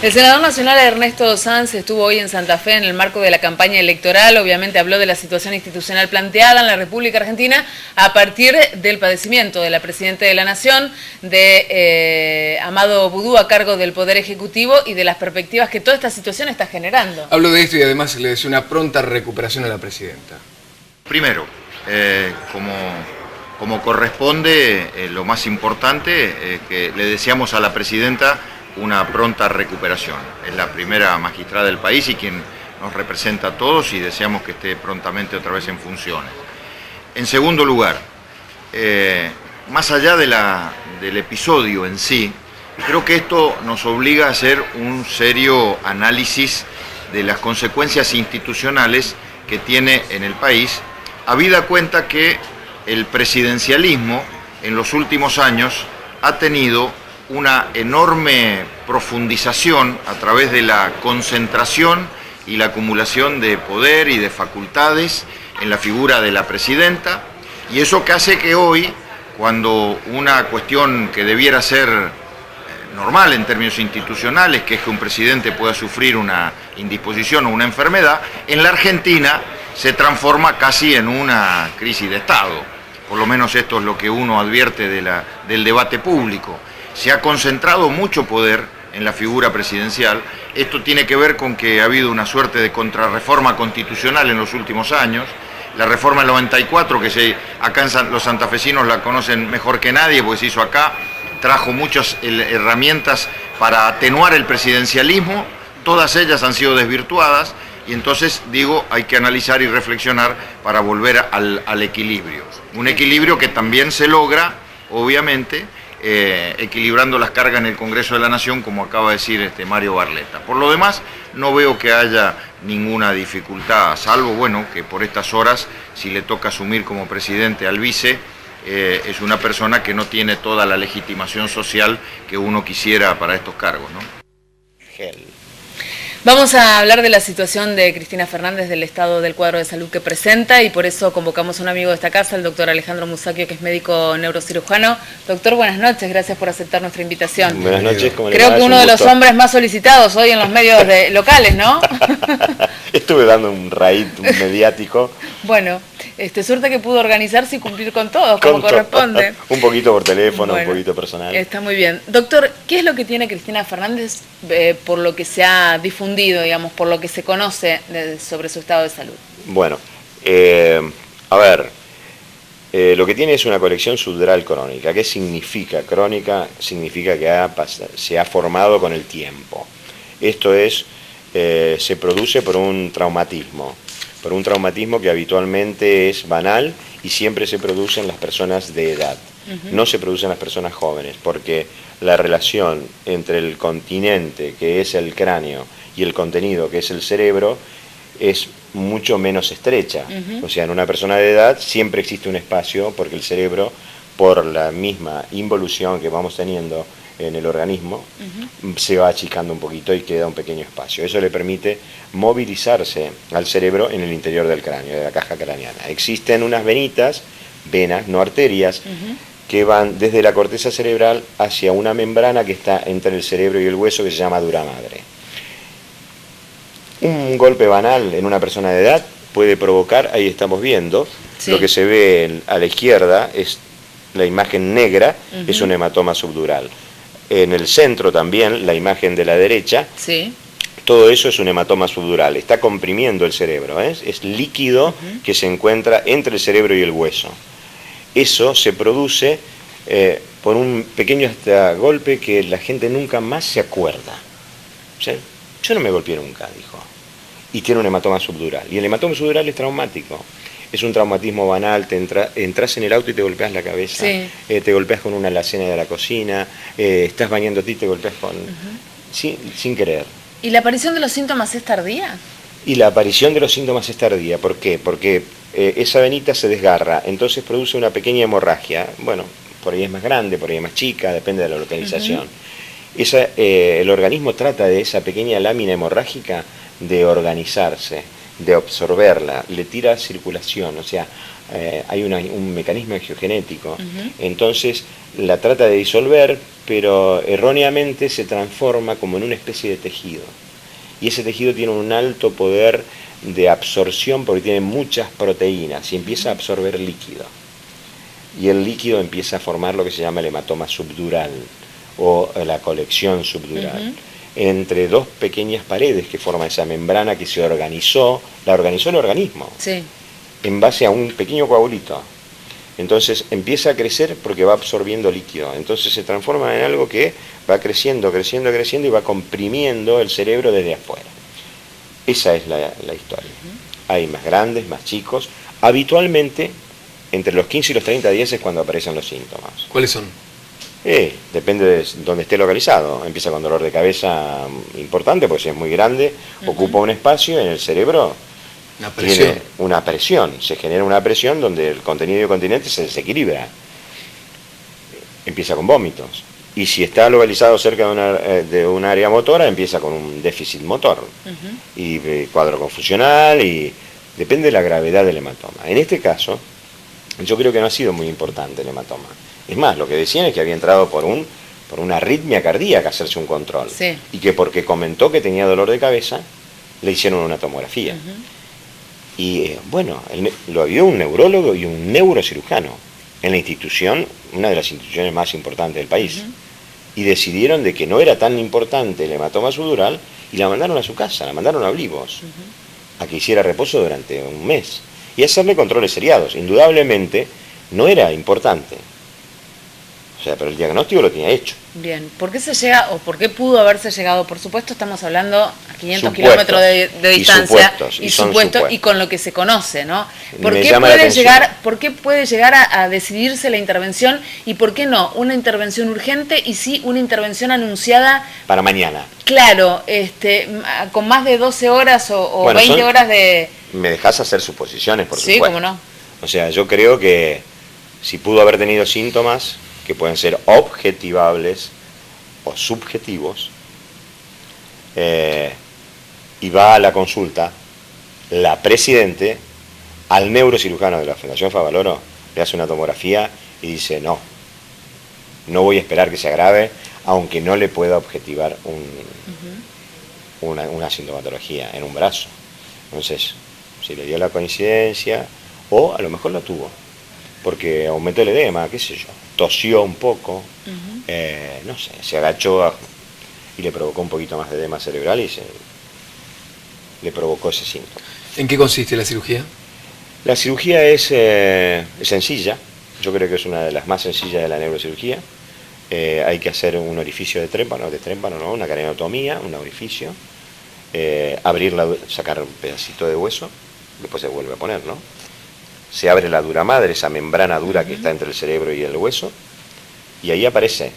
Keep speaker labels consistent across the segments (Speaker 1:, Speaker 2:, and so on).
Speaker 1: El senador nacional Ernesto Sanz estuvo hoy en Santa Fe en el marco de la campaña electoral. Obviamente habló de la situación institucional planteada en la República Argentina a partir del padecimiento de la Presidenta de la Nación, de Amado Boudou a cargo del Poder Ejecutivo y de las perspectivas que toda esta situación está generando.
Speaker 2: Habló de esto y además le desea una pronta recuperación a la Presidenta.
Speaker 3: Primero, como corresponde, lo más importante es que le deseamos a la Presidenta una pronta recuperación. Es la primera magistrada del país y quien nos representa a todos y deseamos que esté prontamente otra vez en funciones. En segundo lugar, más allá del episodio en sí, creo que esto nos obliga a hacer un serio análisis de las consecuencias institucionales que tiene en el país, habida cuenta que el presidencialismo en los últimos años ha tenido una enorme profundización a través de la concentración y la acumulación de poder y de facultades en la figura de la Presidenta, y eso que hace que hoy, cuando una cuestión que debiera ser normal en términos institucionales, que es que un presidente pueda sufrir una indisposición o una enfermedad, en la Argentina se transforma casi en una crisis de Estado. Por lo menos esto es lo que uno advierte del debate público. Se ha concentrado mucho poder en la figura presidencial. Esto tiene que ver con que ha habido una suerte de contrarreforma constitucional en los últimos años. La reforma del 94, que acá los santafesinos la conocen mejor que nadie, porque se hizo acá, trajo muchas herramientas para atenuar el presidencialismo. Todas ellas han sido desvirtuadas y entonces, digo, hay que analizar y reflexionar para volver al equilibrio. Un equilibrio que también se logra, obviamente, equilibrando las cargas en el Congreso de la Nación, como acaba de decir Mario Barletta. Por lo demás, no veo que haya ninguna dificultad, salvo, bueno, que por estas horas, si le toca asumir como presidente al vice, es una persona que no tiene toda la legitimación social que uno quisiera para estos cargos, ¿no?
Speaker 1: Vamos a hablar de la situación de Cristina Fernández, del estado del cuadro de salud que presenta, y por eso convocamos a un amigo de esta casa, el doctor Alejandro Musacchio, que es médico neurocirujano. Doctor, buenas noches, gracias por aceptar nuestra invitación.
Speaker 4: Buenas noches, ¿cómo le va?
Speaker 1: Creo que uno de los hombres más solicitados hoy en los medios locales, ¿no?
Speaker 4: Estuve dando un raid mediático.
Speaker 1: Bueno, suerte que pudo organizarse y cumplir con todo, como corresponde.
Speaker 4: Un poquito por teléfono,
Speaker 1: bueno,
Speaker 4: un poquito personal.
Speaker 1: Está muy bien. Doctor, ¿qué es lo que tiene Cristina Fernández por lo que se ha difundido, digamos, por lo que se conoce sobre su estado de salud?
Speaker 4: Bueno, a ver, lo que tiene es una colección subdural crónica. ¿Qué significa crónica? Significa que se ha formado con el tiempo. Esto es, se produce por un traumatismo que habitualmente es banal y siempre se produce en las personas de edad. No se produce en las personas jóvenes, porque la relación entre el continente, que es el cráneo, y el contenido, que es el cerebro, es mucho menos estrecha. O sea, en una persona de edad siempre existe un espacio, porque el cerebro, por la misma involución que vamos teniendo en el organismo, se va achicando un poquito y queda un pequeño espacio. Eso le permite movilizarse al cerebro en el interior del cráneo, de la caja craneana. Existen unas venas, no arterias, que van desde la corteza cerebral hacia una membrana que está entre el cerebro y el hueso, que se llama dura madre. Un golpe banal en una persona de edad puede provocar, ahí estamos viendo, lo que se ve a la izquierda es la imagen negra, es un hematoma subdural. En el centro también, la imagen de la derecha, todo eso es un hematoma subdural, está comprimiendo el cerebro, es líquido que se encuentra entre el cerebro y el hueso. Eso se produce por un pequeño golpe que la gente nunca más se acuerda. O sea, yo no me golpeé nunca, dijo, y tiene un hematoma subdural, y el hematoma subdural es traumático. Es un traumatismo banal, entras en el auto y te golpeas la cabeza, te golpeas con una alacena de la cocina, estás bañándote y te golpeas con... sin querer.
Speaker 1: ¿Y la aparición de los síntomas es tardía?
Speaker 4: Y la aparición de los síntomas es tardía. ¿Por qué? Porque esa venita se desgarra, entonces produce una pequeña hemorragia. Bueno, por ahí es más grande, por ahí es más chica, depende de la localización. El organismo trata de esa pequeña lámina hemorrágica de organizarse, de absorberla, le tira circulación, o sea, hay un mecanismo angiogenético, entonces la trata de disolver, pero erróneamente se transforma como en una especie de tejido. Y ese tejido tiene un alto poder de absorción porque tiene muchas proteínas y empieza a absorber líquido. Y el líquido empieza a formar lo que se llama el hematoma subdural o la colección subdural. Entre dos pequeñas paredes que forman esa membrana que se organizó, la organizó el organismo,
Speaker 1: sí,
Speaker 4: en base a un pequeño coagulito. Entonces empieza a crecer porque va absorbiendo líquido. Entonces se transforma en algo que va creciendo, creciendo, creciendo y va comprimiendo el cerebro desde afuera. Esa es la historia. Hay más grandes, más chicos. Habitualmente, entre los 15 y los 30 días es cuando aparecen los síntomas.
Speaker 2: ¿Cuáles son?
Speaker 4: Depende de dónde esté localizado. Empieza con dolor de cabeza importante, porque si es muy grande, ocupa un espacio en el cerebro.
Speaker 2: Una presión.
Speaker 4: Tiene una presión, se genera una presión donde el contenido y el continente se desequilibra. Empieza con vómitos. Y si está localizado cerca de un área motora, empieza con un déficit motor. Y cuadro confusional, y depende de la gravedad del hematoma. En este caso, yo creo que no ha sido muy importante el hematoma. Es más, lo que decían es que había entrado por una arritmia cardíaca a hacerse un control.
Speaker 1: Sí.
Speaker 4: Y que porque comentó que tenía dolor de cabeza, le hicieron una tomografía. Y bueno, lo vio un neurólogo y un neurocirujano en la institución, una de las instituciones más importantes del país. Y decidieron de que no era tan importante el hematoma subdural y la mandaron a su casa, la mandaron a Olivos, a que hiciera reposo durante un mes y hacerle controles seriados. Indudablemente no era importante. O sea, pero el diagnóstico lo tenía hecho.
Speaker 1: Bien, ¿por qué se llega o por qué pudo haberse llegado? Por supuesto, estamos hablando a 500
Speaker 4: Supuestos,
Speaker 1: kilómetros de distancia
Speaker 4: y supuestos.
Speaker 1: Y con lo que se conoce, ¿no?
Speaker 4: ¿Por
Speaker 1: qué puede llegar a decidirse la intervención y por qué no una intervención urgente y sí una intervención anunciada
Speaker 4: para mañana?
Speaker 1: Claro, con más de 12 horas o
Speaker 4: bueno,
Speaker 1: 20 horas de...
Speaker 4: Me dejás hacer suposiciones, por
Speaker 1: supuesto. Sí, cómo no.
Speaker 4: O sea, yo creo que si pudo haber tenido síntomas que pueden ser objetivables o subjetivos, y va a la consulta, la presidente al neurocirujano de la Fundación Favaloro le hace una tomografía y dice no voy a esperar que se agrave, aunque no le pueda objetivar una sintomatología en un brazo. Entonces, si le dio la coincidencia, o a lo mejor la tuvo, porque aumentó el edema, qué sé yo, tosió un poco, no sé, se agachó y le provocó un poquito más de edema cerebral y le provocó ese síntoma.
Speaker 2: ¿En qué consiste la cirugía?
Speaker 4: La cirugía es sencilla, yo creo que es una de las más sencillas de la neurocirugía. Hay que hacer un orificio de trémpano, no, una craniotomía, un orificio, sacar un pedacito de hueso, después se vuelve a poner, ¿no? Se abre la dura madre, esa membrana dura que está entre el cerebro y el hueso, y ahí aparece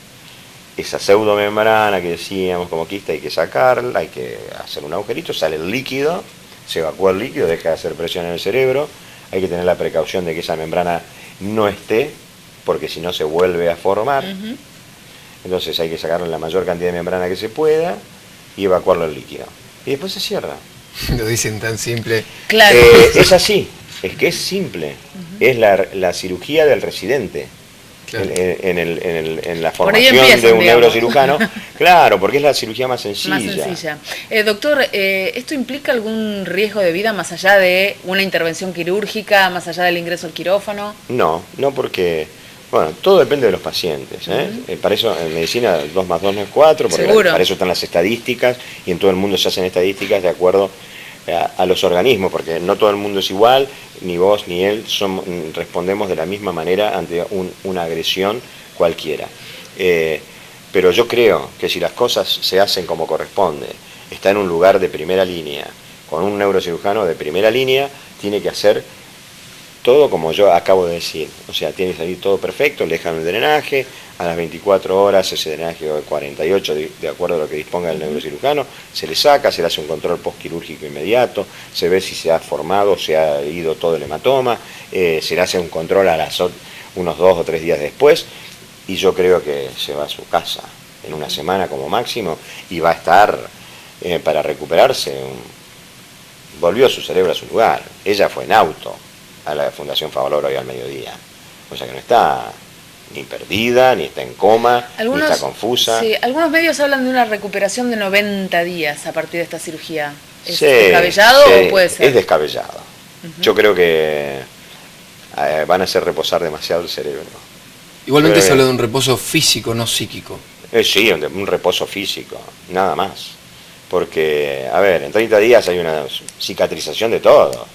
Speaker 4: esa pseudomembrana que decíamos como quista, hay que sacarla, hay que hacer un agujerito, sale el líquido, se evacúa el líquido, deja de hacer presión en el cerebro, hay que tener la precaución de que esa membrana no esté, porque si no se vuelve a formar, entonces hay que sacarle la mayor cantidad de membrana que se pueda y evacuarlo el líquido. Y después se cierra.
Speaker 2: Lo dicen tan simple.
Speaker 1: Claro.
Speaker 4: Es así. Es que es simple, es la cirugía del residente, claro. en la formación de un neurocirujano, claro, porque es la cirugía más sencilla.
Speaker 1: Más sencilla. Doctor, ¿esto implica algún riesgo de vida más allá de una intervención quirúrgica, más allá del ingreso al quirófano?
Speaker 4: No porque, bueno, todo depende de los pacientes. Para eso en medicina 2 más 2 no es 4, porque para eso están las estadísticas y en todo el mundo se hacen estadísticas de acuerdo a los organismos, porque no todo el mundo es igual, ni vos ni él respondemos de la misma manera ante una agresión cualquiera. Pero yo creo que si las cosas se hacen como corresponde, está en un lugar de primera línea, con un neurocirujano de primera línea, tiene que hacer todo como yo acabo de decir. O sea, tiene que salir todo perfecto, le dejan el drenaje, a las 24 horas ese drenaje de 48, de acuerdo a lo que disponga el neurocirujano, se le saca, se le hace un control postquirúrgico inmediato, se ve si se ha formado, se ha ido todo el hematoma, se le hace un control unos 2 o 3 días después, y yo creo que se va a su casa en una semana como máximo, y va a estar, para recuperarse, volvió su cerebro a su lugar. Ella fue en auto, a la Fundación Favaloro hoy al mediodía. O sea que no está ni perdida, ni está en coma, ni está confusa.
Speaker 1: Sí, algunos medios hablan de una recuperación de 90 días a partir de esta cirugía. ¿Es
Speaker 4: Sí,
Speaker 1: descabellado o puede ser?
Speaker 4: Es descabellado. Yo creo que van a hacer reposar demasiado el cerebro.
Speaker 2: Igualmente se habla de un reposo físico, no psíquico.
Speaker 4: Sí, un reposo físico, nada más. Porque, a ver, en 30 días hay una cicatrización de todo.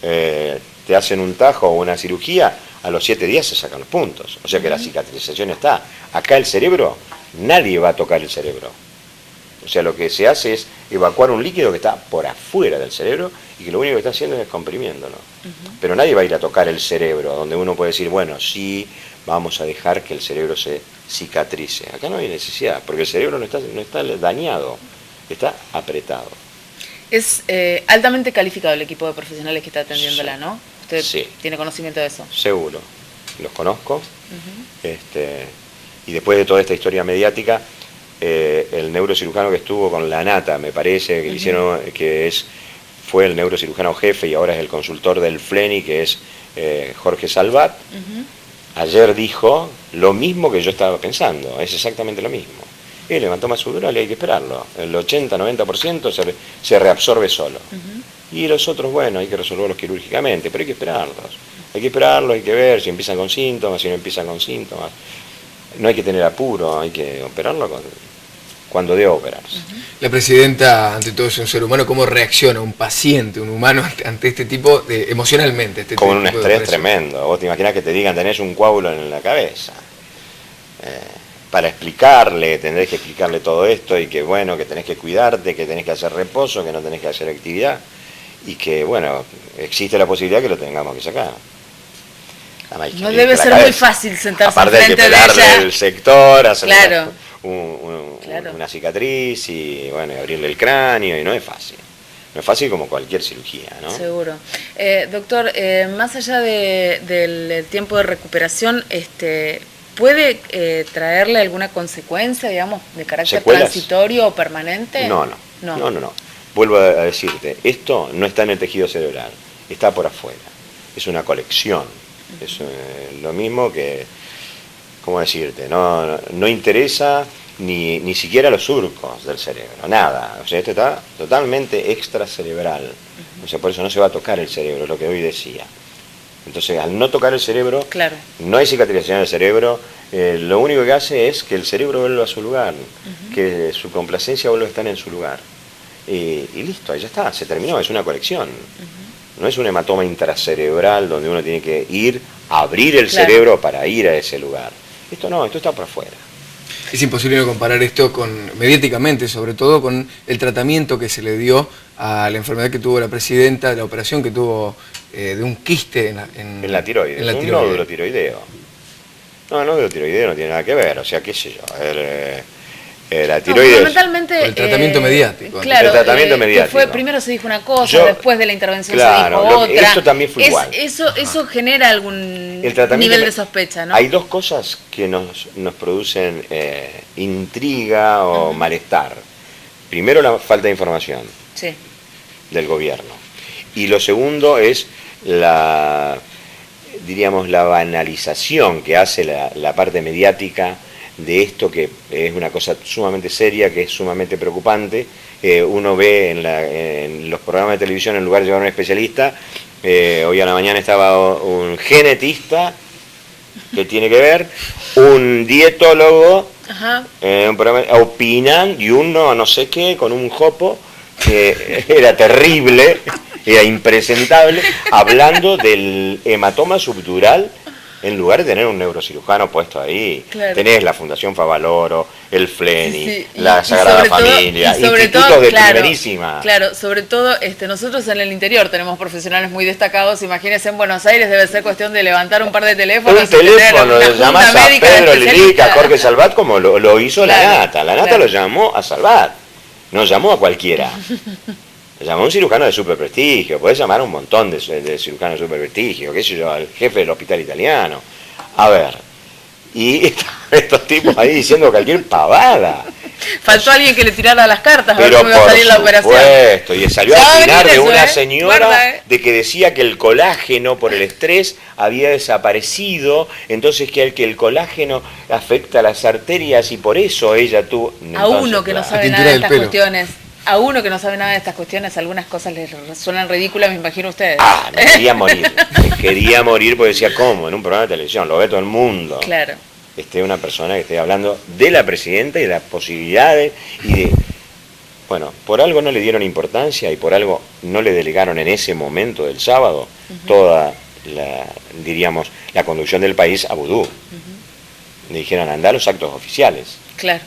Speaker 4: Te hacen un tajo o una cirugía, a los 7 días se sacan los puntos. O sea que la cicatrización está. Acá el cerebro, nadie va a tocar el cerebro. O sea, lo que se hace es evacuar un líquido que está por afuera del cerebro y que lo único que está haciendo es comprimiéndolo. Pero nadie va a ir a tocar el cerebro, donde uno puede decir, bueno, sí, vamos a dejar que el cerebro se cicatrice. Acá no hay necesidad, porque el cerebro no está dañado, está apretado.
Speaker 1: Es altamente calificado el equipo de profesionales que está atendiéndola, ¿no? Usted tiene conocimiento de eso.
Speaker 4: Seguro, los conozco. Y después de toda esta historia mediática, el neurocirujano que estuvo con la Nata, me parece, que le hicieron, fue el neurocirujano jefe y ahora es el consultor del FLENI, que es Jorge Salvat, ayer dijo lo mismo que yo estaba pensando, es exactamente lo mismo. El hematoma subdural hay que esperarlo, el 80-90% se reabsorbe solo. Y los otros, bueno, hay que resolverlos quirúrgicamente, pero hay que esperarlos. Hay que ver si empiezan con síntomas, si no empiezan con síntomas. No hay que tener apuro, hay que operarlo cuando debe operarse.
Speaker 2: La presidenta, ante todo, es un ser humano. ¿Cómo reacciona un paciente, un humano, ante este tipo de, emocionalmente?
Speaker 4: Con un estrés tremendo. Vos te imaginás que te digan tenés un coágulo en la cabeza. Para explicarle, tendrés que explicarle todo esto y que bueno, que tenés que cuidarte, que tenés que hacer reposo, que no tenés que hacer actividad y que bueno, existe la posibilidad que lo tengamos que sacar.
Speaker 1: No debe ser muy fácil sentarse
Speaker 4: aparte
Speaker 1: enfrente
Speaker 4: de ella. Aparte hay que pelarle el sector, hacerle
Speaker 1: claro.
Speaker 4: una cicatriz y bueno, abrirle el cráneo y no es fácil. No es fácil como cualquier cirugía, ¿no?
Speaker 1: Seguro. Doctor, más allá del tiempo de recuperación, ¿puede traerle alguna consecuencia, digamos, de carácter
Speaker 4: ¿Secuelas?
Speaker 1: Transitorio o permanente?
Speaker 4: No. Vuelvo a decirte, esto no está en el tejido cerebral, está por afuera. Es una colección. Es lo mismo que, ¿cómo decirte? No interesa ni siquiera los surcos del cerebro, nada. O sea, esto está totalmente extracerebral. O sea, por eso no se va a tocar el cerebro, lo que hoy decía. Entonces, al no tocar el cerebro,
Speaker 1: claro,
Speaker 4: no hay cicatrización del cerebro, lo único que hace es que el cerebro vuelva a su lugar, que su complacencia vuelva a estar en su lugar. Y listo, ahí ya está, se terminó, es una colección. No es un hematoma intracerebral donde uno tiene que ir a abrir el cerebro para ir a ese lugar. Esto no, esto está por afuera.
Speaker 2: Es imposible no comparar esto mediáticamente, sobre todo con el tratamiento que se le dio a la enfermedad que tuvo la presidenta, la operación que tuvo de un quiste en la tiroides.
Speaker 4: Un nódulo tiroideo. No, el nódulo tiroideo no tiene nada que ver, o sea, qué sé yo. La tiroides.
Speaker 1: Fundamentalmente,
Speaker 2: el tratamiento mediático.
Speaker 1: Claro,
Speaker 4: el tratamiento mediático.
Speaker 1: Primero se dijo una cosa, después de la intervención se dijo otra.
Speaker 4: Esto también fue igual.
Speaker 1: Eso genera algún nivel de sospecha, ¿no?
Speaker 4: Hay dos cosas que nos producen intriga o malestar. Primero, la falta de información del gobierno. Y lo segundo es la banalización que hace la parte mediática de esto, que es una cosa sumamente seria, que es sumamente preocupante. Uno ve en los programas de televisión, en lugar de llevar a un especialista, hoy a la mañana estaba un genetista, que tiene que ver, un dietólogo, un programa, opinan, y uno no sé qué, con un jopo, que era terrible, era impresentable, hablando del hematoma subdural, en lugar de tener un neurocirujano puesto ahí. Claro. Tenés la Fundación Favaloro, el FLENI, la Sagrada Familia, institutos de primerísima.
Speaker 1: Claro, sobre todo nosotros en el interior tenemos profesionales muy destacados. Imagínense, en Buenos Aires debe ser cuestión de levantar un par de teléfonos.
Speaker 4: Un teléfono, le llamás a Pedro Lilica, a Jorge Salvat, como lo hizo la Nata. La Nata lo llamó a Salvat, no llamó a cualquiera. Llamó a un cirujano de super prestigio, podés llamar a un montón de cirujanos de super prestigio, qué sé yo, al jefe del hospital italiano. A ver, y estos tipos ahí diciendo cualquier pavada.
Speaker 1: Faltó alguien que le tirara las cartas,
Speaker 4: pero
Speaker 1: a ver cómo iba a salir la operación.
Speaker 4: Supuesto, y salió a opinar de una
Speaker 1: eso,
Speaker 4: señora
Speaker 1: Guarda,
Speaker 4: de que decía que el colágeno por el estrés había desaparecido, entonces que el colágeno afecta a las arterias y por eso ella tuvo...
Speaker 1: A uno que no sabe nada de estas cuestiones. A uno que no sabe nada de estas cuestiones, algunas cosas les suenan ridículas, me imagino ustedes.
Speaker 4: Me quería morir porque decía, ¿cómo? En un programa de televisión, lo ve todo el mundo.
Speaker 1: Claro.
Speaker 4: Una persona que esté hablando de la presidenta y de las posibilidades y de... Bueno, por algo no le dieron importancia y por algo no le delegaron en ese momento del sábado toda la conducción del país a Vudú. Le dijeron, anda a los actos oficiales.
Speaker 1: Claro.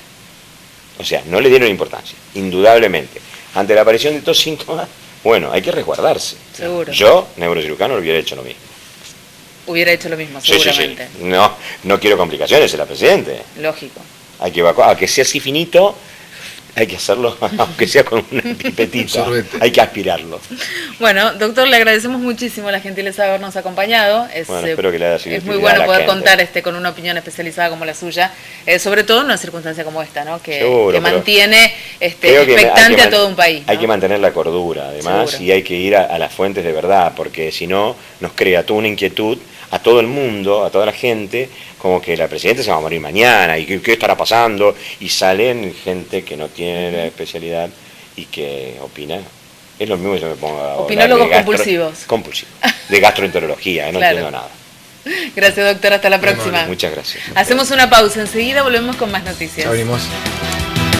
Speaker 4: O sea, no le dieron importancia, indudablemente. Ante la aparición de estos síntomas, bueno, hay que resguardarse.
Speaker 1: Seguro.
Speaker 4: Yo, neurocirujano, hubiera hecho lo mismo.
Speaker 1: Hubiera hecho lo mismo, seguramente.
Speaker 4: Sí. No quiero complicaciones, es la presidente.
Speaker 1: Lógico.
Speaker 4: Hay que evacuar, aunque sea así finito, hay que hacerlo, aunque sea con una pipetita, hay que aspirarlo.
Speaker 1: Bueno, doctor, le agradecemos muchísimo la gentileza de habernos acompañado.
Speaker 4: Espero que le haya sido
Speaker 1: es muy bueno poder contar con una opinión especializada como la suya, sobre todo en una circunstancia como esta, ¿no? Que mantiene expectante a todo un país, ¿no?
Speaker 4: Hay que mantener la cordura, además,
Speaker 1: Seguro.
Speaker 4: y hay que ir a las fuentes de verdad, porque si no, nos crea toda una inquietud a todo el mundo, a toda la gente, como que la presidenta se va a morir mañana, y qué estará pasando, y salen gente que no tiene la especialidad y que opina. Es lo mismo que yo me pongo a
Speaker 1: opinólogos compulsivos.
Speaker 4: De gastroenterología, no entiendo nada.
Speaker 1: Gracias, doctor, hasta la próxima.
Speaker 4: Muchas gracias.
Speaker 1: Hacemos una pausa, enseguida volvemos con más noticias.
Speaker 2: Ya venimos.